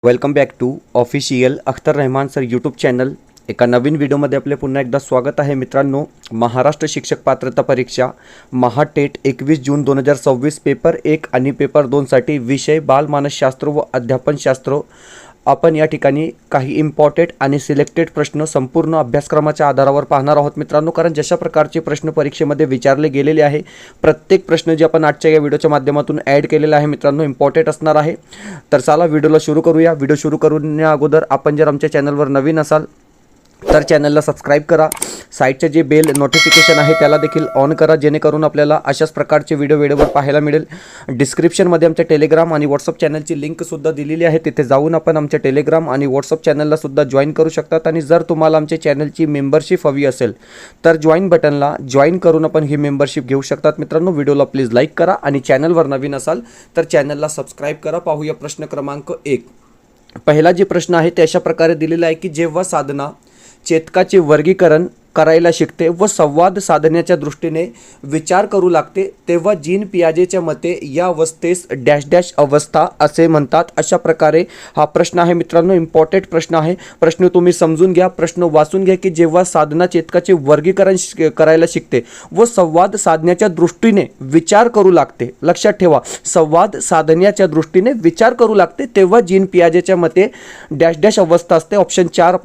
Welcome back to official Akhtar Rahman sir YouTube channel. एका नवीन व्हिडिओमध्ये आपले पुन्हा एकदा स्वागत आहे मित्रांनो. महाराष्ट्र शिक्षक पात्रता परीक्षा महाटेट 21 जून 2026 पेपर 1 आणि पेपर 2 साठी विषय बालमानसशास्त्र व अध्यापनशास्त्र आपण या ठिकाणी काही इम्पॉर्टंट आणि सिलेक्टेड प्रश्न संपूर्ण अभ्यासक्रमाच्या आधारावर पाहणार आहोत मित्रांनो. कारण जशा प्रकारचे प्रश्न परीक्षेमध्ये विचारले गेलेले आहे, प्रत्येक प्रश्न जे आपण आजच्या या व्हिडिओच्या माध्यमातून ॲड केलेला आहे मित्रांनो इम्पॉर्टंट असणार आहे. तर चला व्हिडिओला सुरू करूया. व्हिडिओ सुरू करण्या अगोदर आपण जर आमच्या चॅनलवर नवीन असाल तर चॅनलला सबस्क्राईब करा. साईडचे जे बेल नोटिफिकेशन आहे त्याला देखील ऑन करा, जेणेकरून आपल्याला अशाच प्रकारचे व्हिडिओ वेळेवर पाहायला मिळेल. डिस्क्रिप्शनमध्ये आमच्या टेलिग्राम आणि व्हॉट्सअप चॅनलची लिंकसुद्धा दिलेली आहे. तिथे जाऊन आपण आमच्या टेलिग्राम आणि व्हॉट्सअप चॅनललासुद्धा जॉईन करू शकतात. आणि जर तुम्हाला आमच्या चॅनलची मेंबरशिप हवी असेल तर जॉईन बटनला जॉईन करून आपण ही मेंबरशिप घेऊ शकतात मित्रांनो. व्हिडिओला प्लीज लाईक करा आणि चॅनलवर नवीन असाल तर चॅनलला सबस्क्राईब करा. पाहूया प्रश्न क्रमांक 1. पहिला जे प्रश्न आहे ते अशा प्रकारे दिलेला आहे की जेव्हा साधना चेतकाचे वर्गीकरण करायला शिकते व संवाद साधण्याच्या दृष्टीने विचार करू लागते तेव्हा जीन पियाजेच्या मते या अवस्थेस डॅश डॅश अवस्था असे म्हणतात. अशा प्रकारे हा प्रश्न आहे मित्रांनो. इम्पॉर्टंट प्रश्न आहे. प्रश्न तुम्ही समजून घ्या, प्रश्न वाचून घ्या की जेव्हा साधना चेतकाचे वर्गीकरण करायला शिकते व संवाद साधण्याच्या दृष्टीने विचार करू लागते. लक्षात ठेवा, संवाद साधण्याच्या दृष्टीने विचार करू लागते तेव्हा जीन पियाजेच्या मते डॅश डॅश अवस्था असते. ऑप्शन 4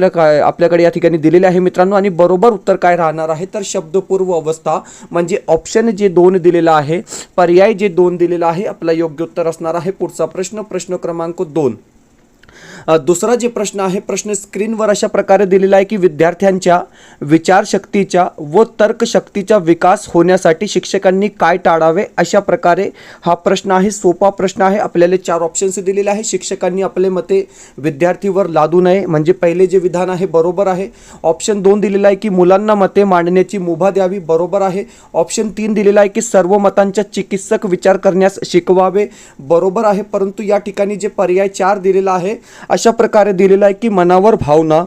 आपल्याकडे या ठिकाणी दिलेले आहे मित्रांनो. आणि बरोबर उत्तर काय राहणार आहे तर शब्दपूर्व अवस्था म्हणजे ऑप्शन जे 2 दिलेला आहे, पर्याय जे 2 दिलेला आहे आपला योग्य उत्तर असणार आहे. पुढचा प्रश्न, प्रश्न क्रमांक 2. दुसरा जे प्रश्न आहे, प्रश्न स्क्रीनवर अशा प्रकारे दिलेला आहे की विद्यार्थ्यांच्या विचारशक्तीच्या व तर्कशक्तीचा विकास होण्यासाठी शिक्षकांनी काय टाळावे. अशा प्रकारे हा प्रश्न आहे. सोपा प्रश्न आहे. आपल्याला 4 ऑप्शन्स दिलेले आहे. शिक्षकांनी आपले मते विद्यार्थीवर लादू नये म्हणजे पहिले जे विधान आहे बरोबर आहे. ऑप्शन 2 दिलेला आहे की मुलांना मते मांडण्याची मुभा द्यावी, बरोबर आहे. ऑप्शन 3 दिलेला आहे की सर्व मतांचा चिकित्सक विचार करण्यास शिकवावे, बरोबर आहे. परंतु या ठिकाणी जे पर्याय 4 दिलेला आहे अशा प्रकारे दिलेला आहे की मनावर भावना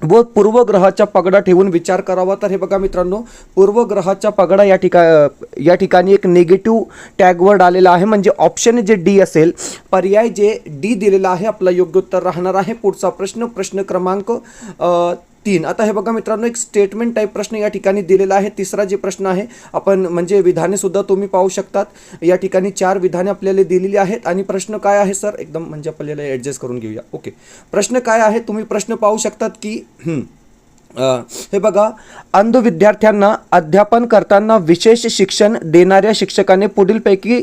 व पूर्वग्रहाचा पगडा ठेवून विचार करावा. तर हे बघा मित्रांनो, पूर्वग्रहाचा पगडा या ठिकाणी एक निगेटिव्ह टॅगवर्ड आलेला आहे म्हणजे ऑप्शन जे डी असेल, पर्याय जे डी दिलेला आहे आपला योग्य उत्तर राहणार आहे. पुढचा प्रश्न, प्रश्न क्रमांक 3. आता हे बघा मित्रांनो, एक स्टेटमेंट टाईप प्रश्न या ठिकाणी दिलेला आहे. तिसरा जे प्रश्न आहे आपण म्हणजे विधाने सुद्धा तुम्ही पाहू शकतात. या ठिकाणी 4 विधाने आपल्याला दिलेली आहेत. आणि प्रश्न काय आहे सर, एकदम म्हणजे आपल्याला ॲडजस्ट करून घेऊया. ओके, प्रश्न काय आहे तुम्ही प्रश्न पाहू शकतात की हे बघा, अंध विद्यार्थ्यांना अध्यापन करताना विशेष शिक्षण देणाऱ्या शिक्षकाने पुढीलपैकी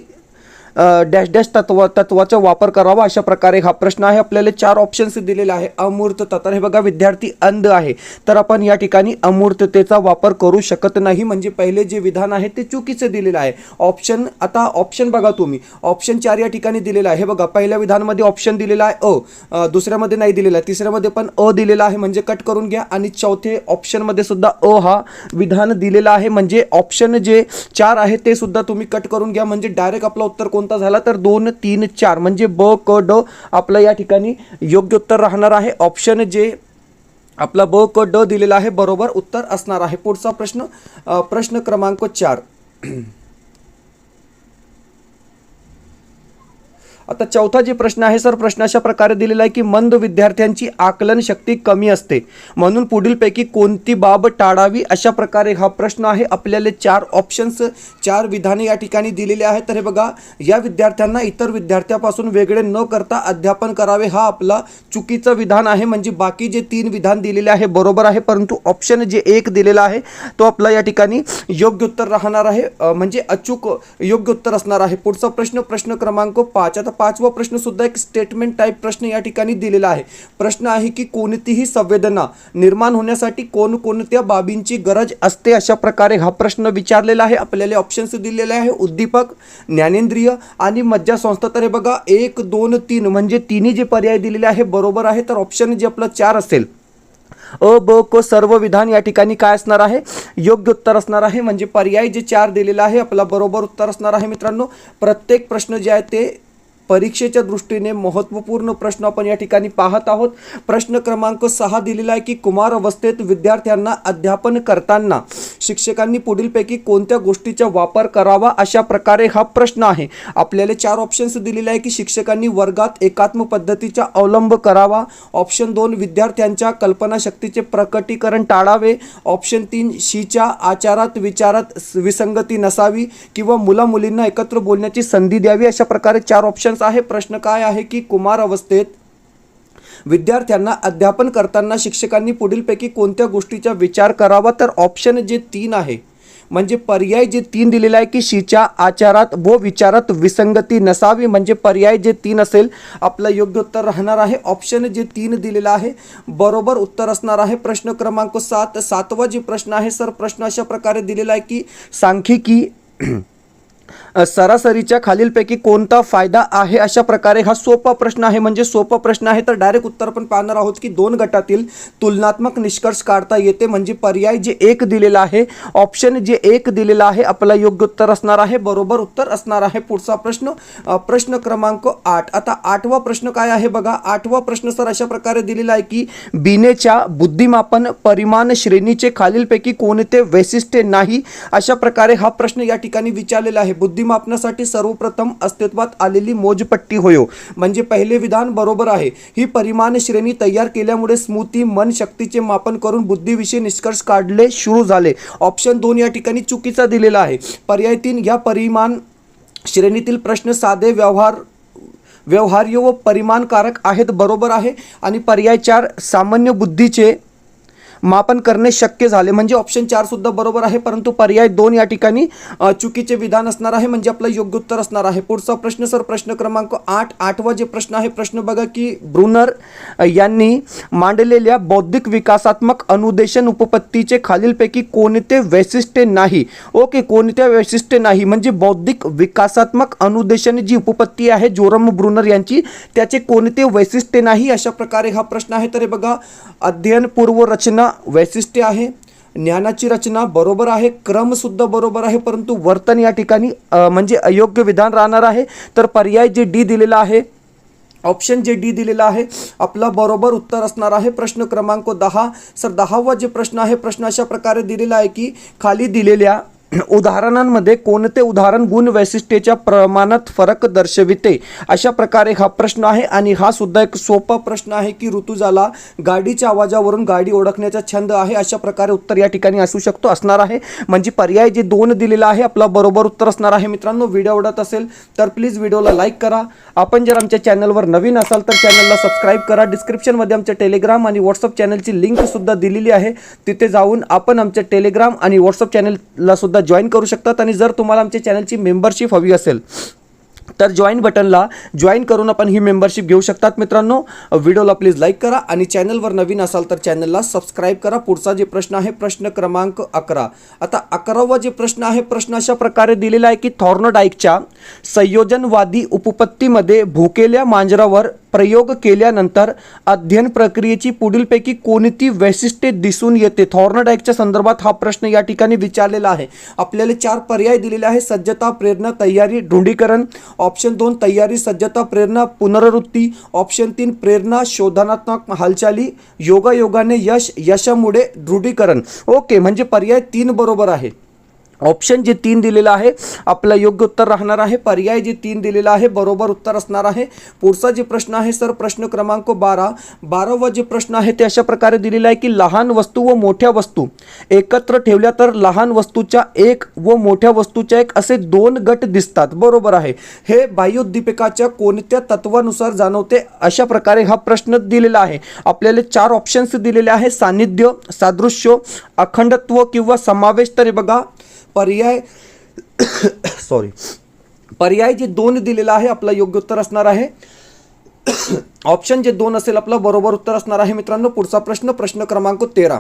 डॅश डॅश तत्वाचा वापर करावा. अशा प्रकारे हा प्रश्न आहे. आपल्याला 4 ऑप्शन्स दिलेले आहे. अमूर्तता, तर हे बघा विद्यार्थी अंध आहे तर आपण या ठिकाणी अमूर्ततेचा वापर करू शकत नाही म्हणजे पहिले जे विधान आहे ते चुकीचं दिलेलं आहे. आता ऑप्शन बघा तुम्ही, ऑप्शन 4 या ठिकाणी दिलेला आहे. हे बघा, पहिल्या विधानामध्ये ऑप्शन दिलेला आहे दुसऱ्यामध्ये नाही दिलेला आहे, तिसऱ्यामध्ये पण दिलेला आहे म्हणजे कट करून घ्या. आणि चौथे ऑप्शनमध्ये सुद्धा हा विधान दिलेला आहे म्हणजे ऑप्शन जे 4 आहे ते सुद्धा तुम्ही कट करून घ्या. म्हणजे डायरेक्ट आपला उत्तर कोणता झाला तर 2, 3, 4 म्हणजे ब क ड आपलं या ठिकाणी योग्य उत्तर राहणार आहे. ऑप्शन जे आपला ब क ड दिलेला आहे बरोबर उत्तर असणार आहे. पुढचा प्रश्न, प्रश्न क्रमांक 4. आता चौथा जे प्रश्न आहे सर, प्रश्न अशा प्रकारे दिलेला आहे की मंद विद्यार्थ्यांची आकलन शक्ती कमी असते म्हणून पुढीलपैकी कोणती बाब टाळावी. अशा प्रकारे हा प्रश्न आहे. आपल्याला 4 ऑप्शन्स 4 विधाने या ठिकाणी दिलेले आहेत. तर हे बघा, या विद्यार्थ्यांना इतर विद्यार्थ्यापासून वेगळे न करता अध्यापन करावे हा आपला चुकीचं विधान आहे म्हणजे बाकी जे 3 विधान दिलेले आहे बरोबर आहे. परंतु ऑप्शन जे 1 दिलेला आहे तो आपला या ठिकाणी योग्य उत्तर राहणार आहे म्हणजे अचूक योग्य उत्तर असणार आहे. पुढचा प्रश्न, प्रश्न क्रमांक 5. आता 5वा प्रश्न सुद्धा एक स्टेटमेंट टाईप प्रश्न या ठिकाणी दिलेला आहे. प्रश्न आहे की कोणतीही संवेदना निर्माण होण्यासाठी कोणकोणत्या बाबींची गरज असते. अशा प्रकारे हा प्रश्न विचारलेला आहे. आपल्याला ऑप्शन्स दिलेले आहे, उद्दीपक, ज्ञानेंद्रिय आणि मज्जासंस्था. तर हे बघा 1, 2, 3 म्हणजे तिन्ही जे पर्याय दिलेले आहे बरोबर आहे. तर ऑप्शन जे आपला 4 असेल ब क सर्व विधान या ठिकाणी काय असणार आहे योग्य उत्तर असणार आहे म्हणजे पर्याय जे 4 दिलेला आहे आपला बरोबर उत्तर असणार आहे. मित्रांनो, प्रत्येक प्रश्न जे आहे ते परीक्षेच्या दृष्टीने महत्त्वपूर्ण प्रश्न आपण या ठिकाणी पाहत आहोत। प्रश्न क्रमांक 6 दिलेला आहे की कुमार अवस्थेत विद्यार्थ्यांना अध्यापन करताना शिक्षकांनी पुढीलपैकी कोणत्या गोष्टीचा वापर करावा, अशा प्रकारे हा प्रश्न आहे। आपल्याला 4 ऑप्शन्स दिलेले आहे की शिक्षकांनी वर्गात एकात्म पद्धतीचा अवलंब करावा, ऑप्शन 2 विद्यार्थ्यांच्या कल्पनाशक्तीचे प्रकटीकरण टाळावे, ऑप्शन 3 शीच्या आचारात विचारात विसंगती नसावी किंवा मुला मुलींना एकत्र बोलण्याची संधी द्यावी। अशा प्रकारे 4 ऑप्शन्स आहे। प्रश्न काय आहे की कुमार अवस्थेत विद्यार्थ्यांना अध्यापन करताना शिक्षकांनी पुढीलपैकी कोणत्या गोष्टीचा विचार करावा, तर ऑप्शन जे 3 आहे म्हणजे पर्याय जे 3 दिलेला आहे की शीच्या आचारात व विचारात विसंगती नसावी, म्हणजे पर्याय जे 3 असेल आपलं योग्य उत्तर राहणार आहे। ऑप्शन जे 3 दिलेला आहे बरोबर उत्तर असणार आहे। प्रश्न क्रमांक 7वा जे प्रश्न आहे सर, प्रश्न अशा प्रकारे दिलेला आहे की सांख्यिकी सरासरीच्या खालीलपैकी कोणता फायदा आहे, अशा प्रकारे हा सोपा प्रश्न आहे। म्हणजे सोपा प्रश्न आहे तर डायरेक्ट उत्तर पण पाहणार आहोत की 2 गटातील तुलनात्मक निष्कर्ष काढता येते, म्हणजे पर्याय जे 1 दिलेला आहे, ऑप्शन जे 1 दिलेला आहे आपला योग्य उत्तर असणार आहे, बरोबर उत्तर असणार आहे। पुढचा प्रश्न प्रश्न क्रमांक 8। आता 8वा प्रश्न काय आहे बघा, 8वा प्रश्न सर अशा प्रकारे दिलेला आहे की बिनेच्या बुद्धिमापन परिमाण श्रेणीचे खालीलपैकी कोणते वैशिष्ट्य नाही, अशा प्रकारे हा प्रश्न या ठिकाणी विचारलेला आहे। बुद्धिमापनासाठी सर्वप्रथम अस्तित्वात आलेली मोजपट्टी होय, म्हणजे पहिले विधान बरोबर आहे। ही परिमाण श्रेणी तयार केल्यामुळे स्मृती मन शक्तीचे मापन करून बुद्धीविषयी निष्कर्ष काढले सुरू झाले। ऑप्शन 2 या ठिकाणी चुकीचा दिलेला आहे। पर्याय 3 या परिमाण श्रेणीतील प्रश्न साधे व्यवहार्य व परिमाणकारक आहेत, बरोबर आहे। आणि पर्याय 4 सामान्य बुद्धीचे मापन करणे शक्य झाले, म्हणजे ऑप्शन 4 सुद्धा बरोबर आहे, परंतु पर्याय 2 या ठिकाणी चुकीचे विधान असणार आहे, म्हणजे आपलं योग्य उत्तर असणार आहे। पुढचा प्रश्न सर प्रश्न क्रमांक 8वा जे प्रश्न आहे, प्रश्न बघा की ब्रुनर यांनी मांडलेल्या बौद्धिक विकासात्मक अनुदेशन उपपत्तीचे खालीलपैकी कोणते वैशिष्ट्य नाही। ओके, कोणत्या वैशिष्ट्य नाही म्हणजे बौद्धिक विकासात्मक अनुदेशन जी उपपत्ती आहे जोरम ब्रुनर यांची, त्याचे कोणते वैशिष्ट्य नाही, अशा प्रकारे हा प्रश्न आहे। तर बघा अध्ययन पूर्व रचना वैशिष्ट्य आहे, ज्ञानाची रचना बरोबर आहे, क्रम सुद्धा बरोबर आहे, परंतु वर्तन या ठिकाणी म्हणजे अयोग्य विधान राहणार आहे। तर पर्याय जे डी दिलेला आहे, ऑप्शन जे डी दिलेला आहे आपला बरोबर उत्तर असणार आहे। प्रश्न क्रमांक 10 सर 10वा जे प्रश्न आहे, प्रश्न अशा प्रकारे दिलेला आहे की खाली दिलेल्या उदाहरणांमध्ये कोणते उदाहरण गुण वैशिष्ट्याच्या प्रमाणात फरक दर्शविते, अशा प्रकारे हा प्रश्न आहे। आणि हा सुद्धा एक सोपा प्रश्न आहे की ऋतुजाला गाडीच्या आवाजावरून गाडी ओळखण्याचा छंद आहे, अशा प्रकारे उत्तर या ठिकाणी असू शकतो असणार आहे, म्हणजे पर्याय जे 2 दिलेला आहे आपला बरोबर उत्तर असणार आहे। मित्रांनो, व्हिडिओ आवडत असेल तर प्लीज व्हिडिओला लाईक करा। आपण जर आमच्या चॅनलवर नवीन असाल तर चॅनलला सबस्क्राईब करा। डिस्क्रिप्शनमध्ये आमच्या टेलिग्राम आणि व्हॉट्सअप चॅनलची लिंक सुद्धा दिलेली आहे, तिथे जाऊन आपण आमच्या टेलिग्राम आणि व्हॉट्सअप चॅनलला सुद्धा जॉईन करू शकतात। आणि जर तुम्हाला आमच्या चॅनलची मेंबरशिप हवी असेल तर जॉईन बटनला जॉईन करून आपण ही मेंबरशिप घेऊ शकतात। मित्रांनो, व्हिडिओला प्लीज लाईक करा आणि चॅनलवर नवीन असाल तर चॅनलला सबस्क्राईब करा। पुढचा जे प्रश्न आहे प्रश्न क्रमांक 11। आता 11वा जे प्रश्न आहे, प्रश्न अशा प्रकारे दिलेला आहे की थॉर्नडाईकच्या संयोजनवादी उपपत्तीमध्ये भुकेल्या मांजरावर प्रयोग केल्यानंतर अध्ययन प्रक्रियेची पुढीलपैकी कोणती वैशिष्ट्ये दिसून येते। थॉर्नडाईकच्या संदर्भात हा प्रश्न या ठिकाणी विचारलेला आहे। आपल्याला 4 पर्याय दिलेले आहे, सज्जता, प्रेरणा, तयारी, ढुंडीकरण। ऑप्शन 2 तयारी, सज्जता, प्रेरणा, पुनरावृत्ती। ऑप्शन 3 प्रेरणा, शोधनात्मक हालचाली, योगायोगाने यश, यशामुळे दृढीकरण। ओके, म्हणजे पर्याय 3 बरोबर आहे। ऑप्शन जे 3 दिलेला आहे आपलं योग्य उत्तर राहणार आहे, पर्याय जे 3 दिलेला आहे बरोबर उत्तर असणार आहे। पुढचा जे प्रश्न आहे सर प्रश्न क्रमांक 12वा जे प्रश्न आहे ते अशा प्रकारे दिलेला आहे की लहान वस्तू व मोठ्या वस्तू एकत्र ठेवल्या तर लहान वस्तूच्या एक व मोठ्या वस्तूच्या एक असे 2 गट दिसतात, बरोबर आहे। हे बाह्योद्दीपकाच्या कोणत्या तत्वानुसार जाणवते, अशा प्रकारे हा प्रश्न दिलेला आहे। आपल्याला 4 ऑप्शन्स दिलेले आहे, सानिध्य, सादृश्य, अखंडत्व किंवा समावेश। तर बघा पर्याय पर्याय जे 2 दिलेला आहे आपला योग्य उत्तर असणार आहे। ऑप्शन जे 2 असेल आपला बरोबर उत्तर असणार आहे। मित्रांनो, पुढचा प्रश्न प्रश्न क्रमांक 13।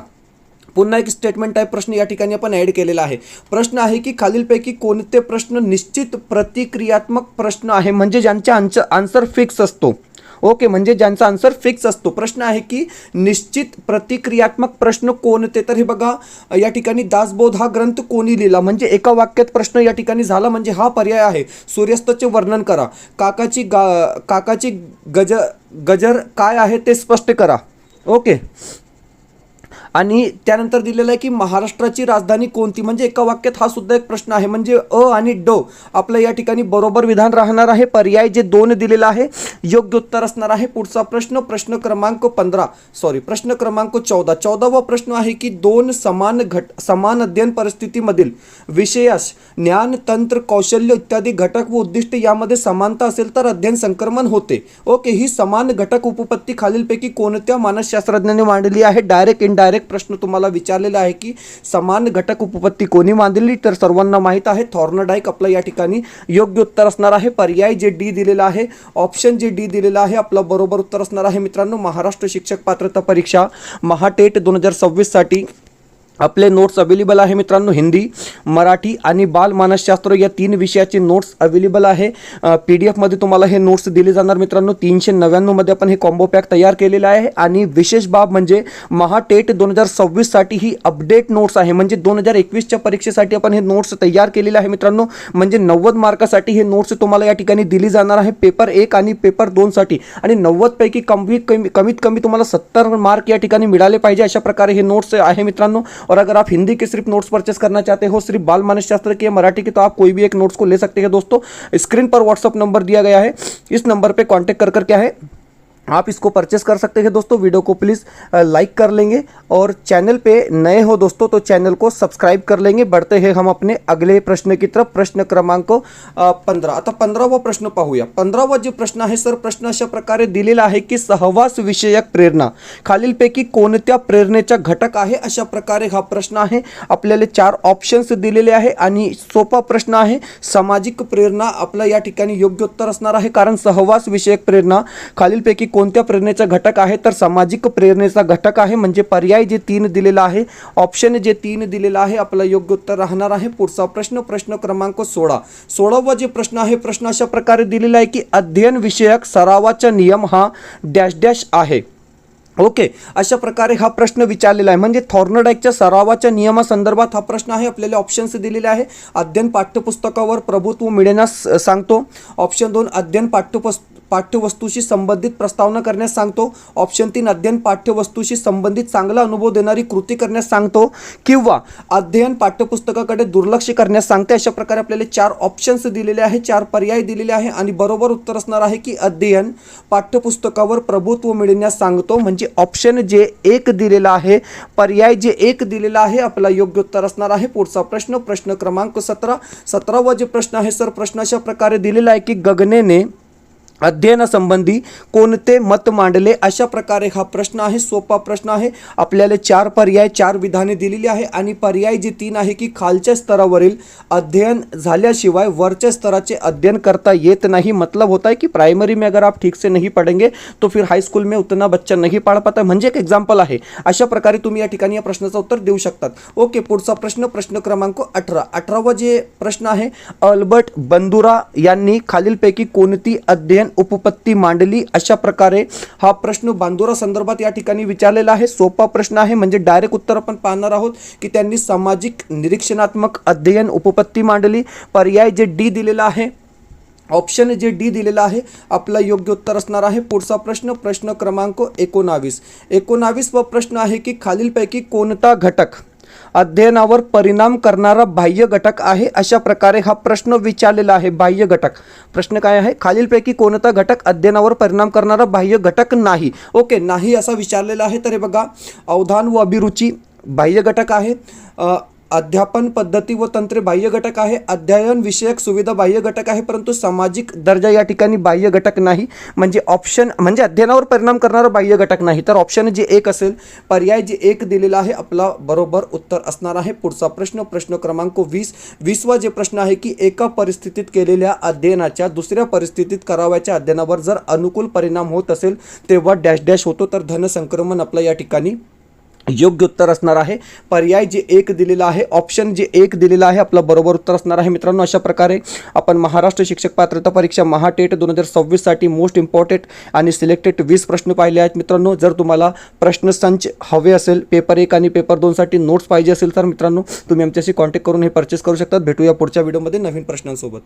पुन्हा एक स्टेटमेंट टाईप प्रश्न या ठिकाणी आपण ॲड केलेला आहे। प्रश्न आहे की खालीलपैकी कोणते प्रश्न निश्चित प्रतिक्रियात्मक प्रश्न आहे, म्हणजे ज्यांचा आन्सर फिक्स असतो। ओके, म्हणजे ज्यांचा आन्सर फिक्स असतो. प्रश्न आहे की निश्चित प्रतिक्रियात्मक प्रश्न कोणते? तर हे बघा या ठिकाणी दासबोध हा ग्रंथ कोणी लिहिला? म्हणजे एका वाक्यात प्रश्न या ठिकाणी झाला, म्हणजे हा पर्याय आहे. सूर्यास्ताचे वर्णन करा. काकाची गजर काय आहे ते स्पष्ट करा. ओके, आणि त्यानंतर दिलेलं आहे की महाराष्ट्राची राजधानी कोणती? म्हणजे एका वाक्यात हा सुद्धा एक प्रश्न आहे. म्हणजे अ आणि ड आपलं या ठिकाणी बरोबर विधान राहणार आहे. पर्याय जे 2 दिलेला आहे योग्य उत्तर असणार आहे. पुढचा प्रश्न प्रश्न क्रमांक 14. 14वा प्रश्न आहे की दोन समान अध्ययन परिस्थितीमधील विषयास ज्ञान, तंत्र, कौशल्य इत्यादी घटक व उद्दिष्ट यामध्ये समानता असेल तर अध्ययन संक्रमण होते. ओके, ही समान घटक उपपत्ती खालीलपैकी कोणत्या मानसशास्त्रज्ञाने मांडली आहे? डायरेक्ट इनडायरेक्ट प्रश्न तुम्हाला विचारलेला आहे की समान घटक उपपत्ती कोणी मांडली? तर सर्वांना माहित आहे थॉर्नडाईक आपलं या ठिकाणी योग्य उत्तर असणार आहे. पर्याय जे डी दिलेला आहे, ऑप्शन जे डी दिलेला आहे आपलं बरोबर उत्तर असणार आहे. मित्रांनो, महाराष्ट्र शिक्षक पात्रता परीक्षा महाटेट 2026 साठी आपले नोट्स अवेलेबल आहे मित्रांनो. हिंदी, मराठी आणि बाल मानसशास्त्र या 3 विषयाचे नोट्स अवेलेबल आहे. PDF मध्ये तुम्हाला हे नोट्स दिले जाणार मित्रांनो. 399 मध्ये आपण हे कॉम्बो पॅक तयार केलेला आहे. आणि विशेष बाब म्हणजे महाटेट 2026 साठी ही अपडेट नोट्स आहे. म्हणजे 2021च्या परीक्षेसाठी आपण हे नोट्स तयार केलेले आहे मित्रांनो. म्हणजे 90 मार्कासाठी हे नोट्स तुम्हाला या ठिकाणी दिली जाणार आहे पेपर 1 आणि पेपर 2 साठी. आणि 90 पैकी कमीत कमी तुम्हाला 70 मार्क या ठिकाणी मिळाले पाहिजे, अशा प्रकारे हे नोट्स आहे मित्रांनो. और अगर आप हिंदी के सिर्फ नोट्स परचेस करना चाहते हो, सिर्फ बाल मानसशास्त्र के, मराठी के, तो आप कोई भी एक नोट्स को ले सकते हैं दोस्तों. स्क्रीन पर व्हाट्सअप नंबर दिया गया है, इस नंबर पे कांटेक्ट कर क्या है आप इसको परचेस कर सकते हैं दोस्तों. वीडियो को प्लीज़ लाइक कर लेंगे और चैनल पे नए हो दोस्तों तो चैनल को सब्सक्राइब कर लेंगे. बढ़ते हैं हम अपने अगले प्रश्न की तरफ. प्रश्न क्रमांक 15. आता 15वा प्रश्न पाहूया. 15वा जे प्रश्न आहे सर, प्रश्न अशा प्रकारे दिलेला आहे की सहवास विषयक प्रेरणा खालीलपैकी कोणत्या प्रेरणेचा घटक आहे? अशा प्रकारे हा प्रश्न आहे. आपल्याला 4 ऑप्शन्स दिलेले आहे आणि सोपा प्रश्न आहे. सामाजिक प्रेरणा आपला या ठिकाणी योग्य उत्तर असणार आहे, कारण सहवास विषयक प्रेरणा खालीलपैकी कोणत्या प्रेरणेचा घटक आहे? तर सामाजिक प्रेरणेचा घटक आहे. म्हणजे पर्याय जे 3 दिलेला आहे, ऑप्शन जे 3 दिलेला आहे आपला योग्य उत्तर राहणार आहे. पुढचा प्रश्न प्रश्न क्रमांक 16. 16वा जे प्रश्न आहे, प्रश्न अशा प्रकारे दिलेला आहे की अध्ययन विषयक सरावाचा नियम हा डॅश डॅश आहे. ओके, अशा प्रकारे हा प्रश्न विचारलेला आहे. म्हणजे थॉर्नडाईकच्या सरावाच्या नियमासंदर्भात हा प्रश्न आहे. आपल्याला ऑप्शन्स दिलेले आहे. अध्ययन पाठ्यपुस्तकावर प्रभुत्व मिळण्यास सांगतो. ऑप्शन 2 अध्ययन पाठ्यवस्तूशी संबंधित प्रस्तावना करण्यास सांगतो. ऑप्शन 3 अध्ययन पाठ्यवस्तूशी संबंधित चांगला अनुभव देणारी कृती करण्यास सांगतो, किंवा अध्ययन पाठ्यपुस्तकाकडे दुर्लक्ष करण्यास सांगते. अशा प्रकारे आपल्याला 4 ऑप्शन्स दिलेले आहे, 4 पर्याय दिलेले आहे आणि बरोबर उत्तर असणार आहे की अध्ययन पाठ्यपुस्तकावर प्रभुत्व मिळण्यास सांगतो. म्हणजे ऑप्शन जे 1 दिलेला आहे, पर्याय जे 1 दिलेला आहे आपला योग्य उत्तर असणार आहे. पुढचा प्रश्न प्रश्न क्रमांक 17. 17वा जे प्रश्न आहे सर, प्रश्न अशा प्रकारे दिलेला आहे की गगनेने अध्ययनासंबंधी कोणते मत मांडले? अशा प्रकारे हा प्रश्न आहे. सोपा प्रश्न आहे. आपल्याला 4 पर्याय 4 विधाने दिलेली आहे आणि पर्याय जे 3 आहे की खालच्या स्तरावरील अध्ययन झाल्याशिवाय वरच्या स्तराचे अध्ययन करता येत नाही. मतलब होता है कि प्राइमरी में अगर आप ठीक से नहीं पढ़ेंगे तो फिर हाई स्कूल में उतना बच्चा नहीं पढ़ पाता. म्हणजे एक एग्जाम्पल आहे. अशा प्रकारे तुम्ही या ठिकाणी या प्रश्नाचं उत्तर देऊ शकतात. ओके, पुढचा प्रश्न प्रश्न क्रमांक 18. 18वा जे प्रश्न आहे, अल्बर्ट बंदुरा यांनी खालीलपैकी कोणती अध्ययन उपपत्ती मांडली? अशा प्रकारे हा प्रश्न बांदुरा संदर्भात या ठिकाणी विचारलेला आहे. सोपा प्रश्न आहे. म्हणजे डायरेक्ट उत्तर आपण पाहणार आहोत की त्यांनी सामाजिक निरीक्षणात्मक अध्ययन उपपत्ती मांडली. पर्याय जे डी दिलेला आहे, ऑप्शन जे डी दिलेला आहे आपला योग्य उत्तर असणार आहे. पुढचा प्रश्न प्रश्न क्रमांक 19. 19वा प्रश्न आहे की खालीलपैकी कोणता घटक अध्ययनावर परिणाम करणारा बाह्य घटक आहे? अशा प्रकारे हा प्रश्न विचारलेला आहे. बाह्य घटक प्रश्न काय आहे? खालीलपैकी कोणता घटक अध्ययनावर परिणाम करणारा बाह्य घटक नाही? ओके, नाही असा विचारलेला आहे. तर हे बघा, अवधान व अभिरुची बाह्य घटक आहे. अध्यापन पद्धती व तंत्रे बाह्य घटक आहे. अध्ययन विषयक सुविधा बाह्य घटक आहे, परंतु सामाजिक दर्जा या ठिकाणी बाह्य घटक नाही. म्हणजे ऑप्शन म्हणजे अध्ययनावर परिणाम करणारा बाह्य घटक नाही. तर ऑप्शन जे 1 असेल, पर्याय जे 1 दिलेला आहे आपला बरोबर उत्तर असणार आहे. पुढचा प्रश्न प्रश्न क्रमांक 20. 20वा जे प्रश्न आहे की एका परिस्थितीत केलेल्या अध्ययनाच्या दुसऱ्या परिस्थितीत करावयाच्या अध्ययनावर जर अनुकूल परिणाम होत असेल तेव्हा डॅश डॅश होतो. तर धनसंक्रमण आपला या ठिकाणी योग्य उत्तर असणार आहे पर्याय जे एक दिलेला आहे, ऑप्शन जे एक दिलेला आहे आपलं बरोबर उत्तर असणार आहे. मित्रांनो, अशा प्रकारे आपण महाराष्ट्र शिक्षक पात्रता परीक्षा महाटेट 2026 साठी मोस्ट इम्पॉर्टंट आणि सिलेक्टेड 20 प्रश्न पाहिले आहेत. मित्रांनो, जर तुम्हाला प्रश्नसंच हवे असेल पेपर 1 आणि पेपर 2 साठी नोट्स पाहिजे असेल तर मित्रांनो तुम्ही आमच्याशी कॉन्टॅक्ट करून हे परचेस करू शकतात. भेटूया पुढच्या व्हिडिओमध्ये नवीन प्रश्नांसोबत.